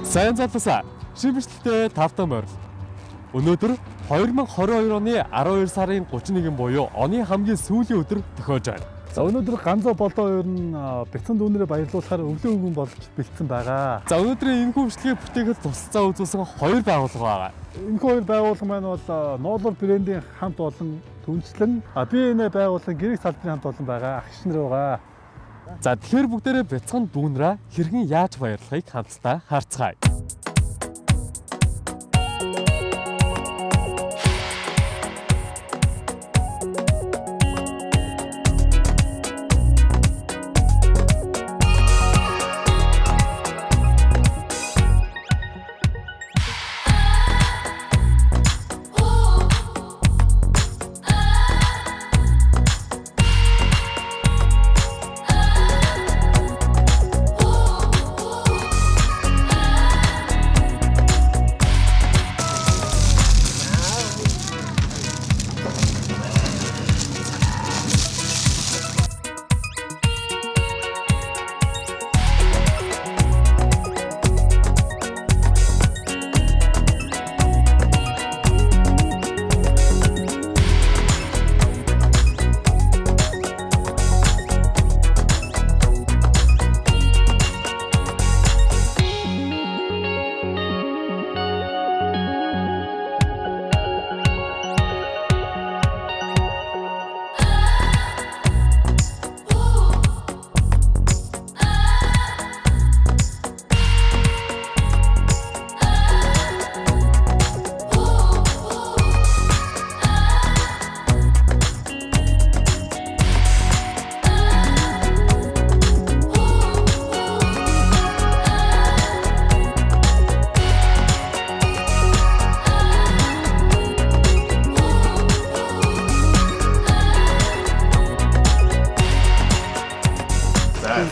Сайн залуусаа шимжлэлтэй тавтан морил. Өнөөдөр 2022 оны 12 сарын 31 буюу оны хамгийн сүүлийн өдөр тохиож байна. За өнөөдөр Ганзо болоо 2 нь бяцхан дүүнэрээ баярлуулахаар өглөө өгөн болж бэлдсэн байгаа. За өнөөдрийн энэхүү бичлэгийг бүтээхэд тусалцаа үзүүлсэн 2 байгууллага байгаа. Энэхүү 2 байгууллага маань бол Ноолор брэндийн хамт олон түнчлэн B&A байгууллагын гэрэг салбарын хамт олон байгаа агч нар байгаа. За тэгэхээр бүгдээрээ бяцхан дүүнрээ хэрхэн яаж баярлахыг хамтдаа харцгаая.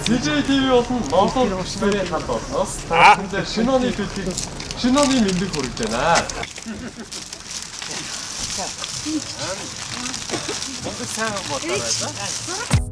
CJTV болон Ноолор бичлэгийн хамт олноос таарчтай шинэ оны төлөвийг шинэ оны мэндийг хүргэж байна. Монгол сайн болоо байна.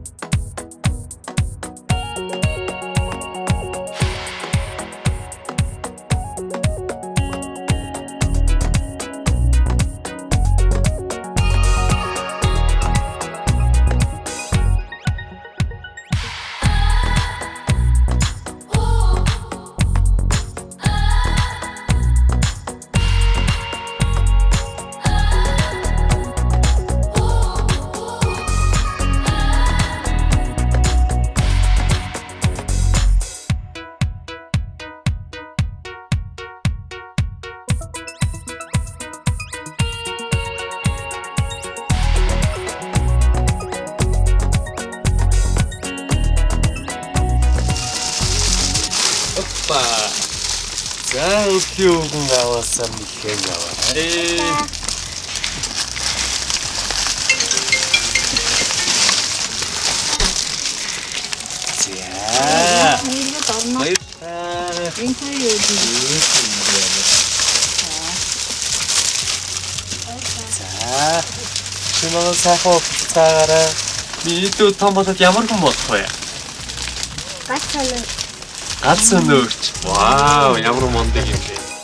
За өглөө өгөн аваасаа мэхэн яваа. За. За. Шинэ сайхан цаагаараа нийтөө том болоод ямар хүн болох вэ? Гац өнөөрч. Вау, ямар мондөг юм бэ?